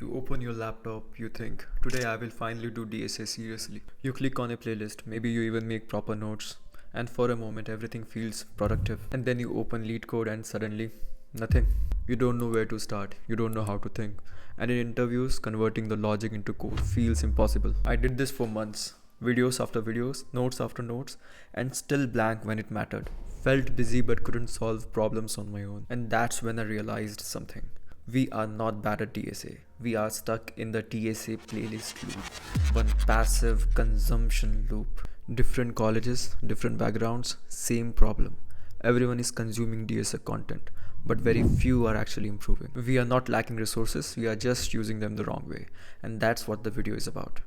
You open your laptop, you think, today I will finally do DSA seriously. You click on a playlist, maybe you even make proper notes, and for a moment everything feels productive. And then you open LeetCode and suddenly, nothing. You don't know where to start, you don't know how to think. And in interviews, converting the logic into code feels impossible. I did this for months, videos after videos, notes after notes, and still blank when it mattered. Felt busy but couldn't solve problems on my own. And that's when I realized something. We are not bad at DSA. We are stuck in the DSA playlist loop. One passive consumption loop. Different colleges, different backgrounds, same problem. Everyone is consuming DSA content, but very few are actually improving. We are not lacking resources, we are just using them the wrong way. And that's what the video is about.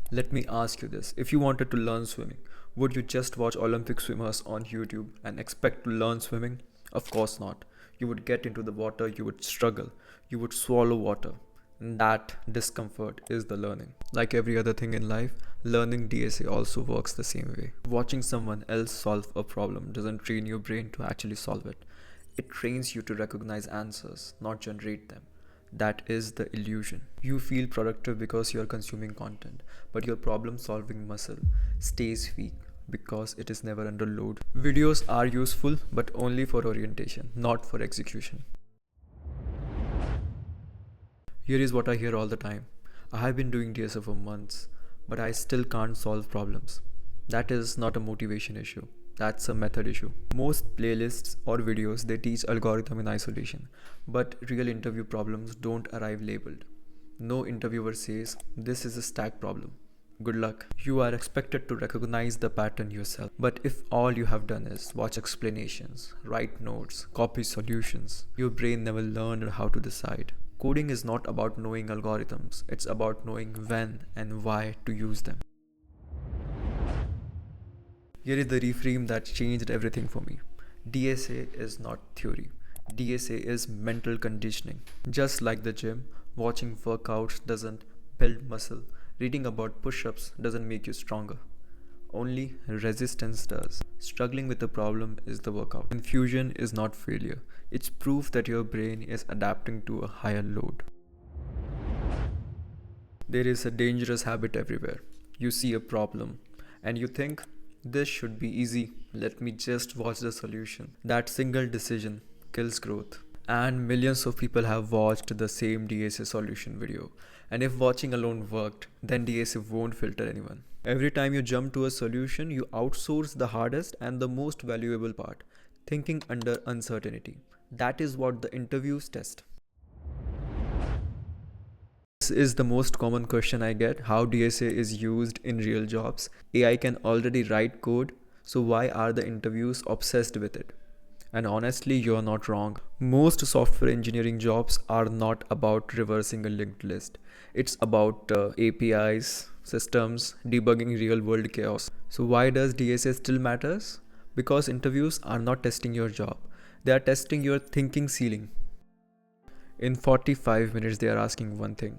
Let me ask you this. If you wanted to learn swimming, would you just watch Olympic swimmers on YouTube and expect to learn swimming? Of course not. You would get into the water, you would struggle, you would swallow water. And that discomfort is the learning. Like every other thing in life, learning DSA also works the same way. Watching someone else solve a problem doesn't train your brain to actually solve it. It trains you to recognize answers, not generate them. That is the illusion. You feel productive because you are consuming content, but your problem solving muscle stays weak because it is never under load. Videos are useful, but only for orientation, not for execution. Here is what I hear all the time. I have been doing DSA for months, but I still can't solve problems. That is not a motivation issue. That's a method issue. Most playlists or videos, they teach algorithm in isolation, but real interview problems don't arrive labeled. No interviewer says, this is a stack problem. Good luck. You are expected to recognize the pattern yourself. But if all you have done is watch explanations, write notes, copy solutions, your brain never learned how to decide. Coding is not about knowing algorithms, it's about knowing when and why to use them. Here is the reframe that changed everything for me. DSA is not theory. DSA is mental conditioning. Just like the gym, watching workouts doesn't build muscle. Reading about push-ups doesn't make you stronger. Only resistance does. Struggling with a problem is the workout. Confusion is not failure. It's proof that your brain is adapting to a higher load. There is a dangerous habit everywhere. You see a problem and you think, this should be easy. Let me just watch the solution. That single decision kills growth. And millions of people have watched the same DSA solution video. And if watching alone worked, then DSA won't filter anyone. Every time you jump to a solution, you outsource the hardest and the most valuable part, thinking under uncertainty. That is what the interviews test. This is the most common question I get, how DSA is used in real jobs. AI can already write code, so why are the interviews obsessed with it? And honestly, you're not wrong. Most software engineering jobs are not about reversing a linked list. It's about APIs, systems, debugging real world chaos. So why does DSA still matters? Because interviews are not testing your job. They are testing your thinking ceiling. In 45 minutes, they are asking one thing.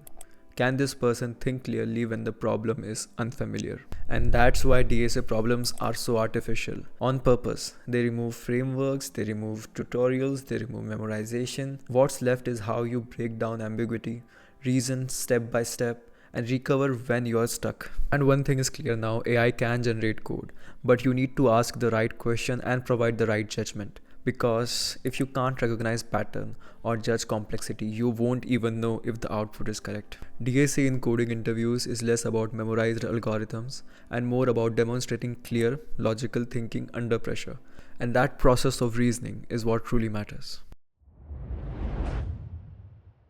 Can this person think clearly when the problem is unfamiliar? And that's why DSA problems are so artificial. On purpose, they remove frameworks, they remove tutorials, they remove memorization. What's left is how you break down ambiguity, reason step by step, and recover when you're stuck. And one thing is clear now, AI can generate code, but you need to ask the right question and provide the right judgment. Because if you can't recognize pattern or judge complexity, you won't even know if the output is correct. DSA in coding interviews is less about memorized algorithms and more about demonstrating clear, logical thinking under pressure. And that process of reasoning is what truly matters.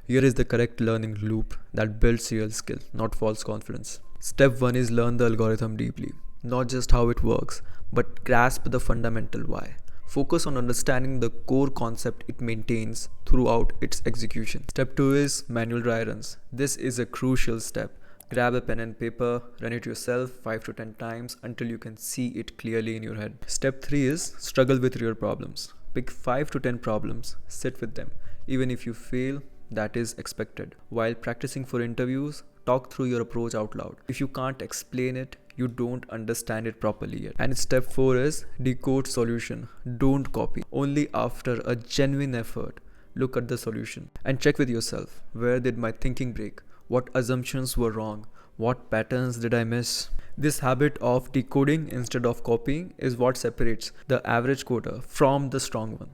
Here is the correct learning loop that builds real skill, not false confidence. Step 1 is learn the algorithm deeply. Not just how it works, but grasp the fundamental why. Focus on understanding the core concept it maintains throughout its execution. Step 2 is manual dry runs. This is a crucial step. Grab a pen and paper, run it yourself 5 to 10 times until you can see it clearly in your head. Step 3 is struggle with real problems. Pick 5 to 10 problems, sit with them. Even if you fail, that is expected. While practicing for interviews, talk through your approach out loud. If you can't explain it, you don't understand it properly yet. And step 4 is decode solution. Don't copy. Only after a genuine effort, look at the solution and check with yourself, where did my thinking break? What assumptions were wrong? What patterns did I miss? This habit of decoding instead of copying is what separates the average coder from the strong one.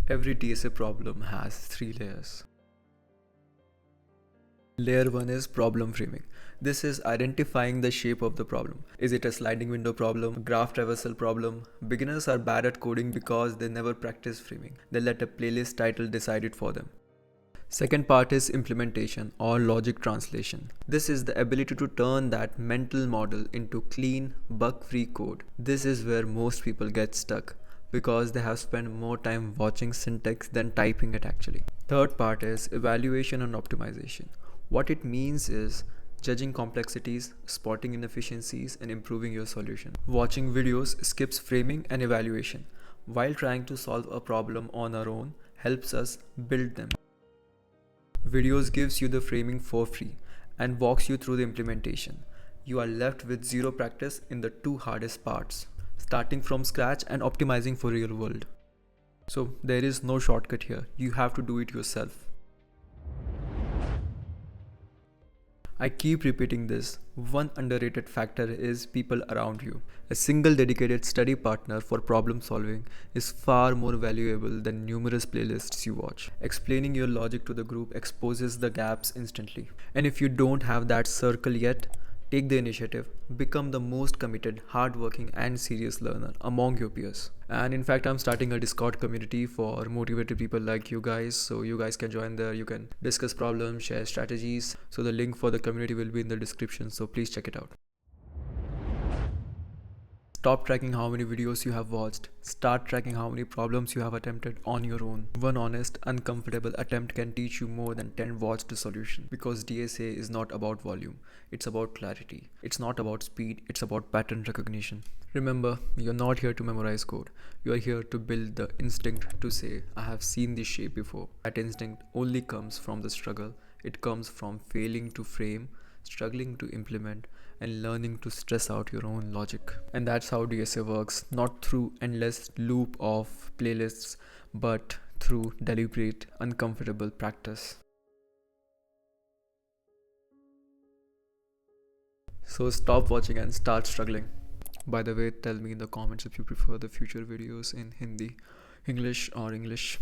Every DSA problem has 3 layers. Layer 1 is problem framing. This is identifying the shape of the problem. Is it a sliding window problem, graph traversal problem? Beginners are bad at coding because they never practice framing. They let a playlist title decide it for them. Second part is implementation or logic translation. This is the ability to turn that mental model into clean, bug-free code. This is where most people get stuck because they have spent more time watching syntax than typing it actually. Third part is evaluation and optimization. What it means is judging complexities, spotting inefficiencies, and improving your solution. Watching videos skips framing and evaluation, while trying to solve a problem on our own helps us build them. Videos gives you the framing for free and walks you through the implementation. You are left with zero practice in the two hardest parts, starting from scratch and optimizing for real world. So there is no shortcut here. You have to do it yourself. I keep repeating this. One underrated factor is people around you. A single dedicated study partner for problem solving is far more valuable than numerous playlists you watch. Explaining your logic to the group exposes the gaps instantly. And if you don't have that circle yet, take the initiative. Become the most committed, hardworking, and serious learner among your peers. And in fact, I'm starting a Discord community for motivated people like you guys. So you guys can join there. You can discuss problems, share strategies. So the link for the community will be in the description. So please check it out. Stop tracking how many videos you have watched. Start tracking how many problems you have attempted on your own. One honest, uncomfortable attempt can teach you more than 10 watched solutions. Because DSA is not about volume, it's about clarity. It's not about speed, it's about pattern recognition. Remember, you're not here to memorize code. You're here to build the instinct to say, I have seen this shape before. That instinct only comes from the struggle. It comes from failing to frame, struggling to implement, and learning to stress out your own logic. And that's how DSA works, not through endless loop of playlists, but through deliberate, uncomfortable practice. So stop watching and start struggling. By the way, tell me in the comments if you prefer the future videos in Hindi, English or English.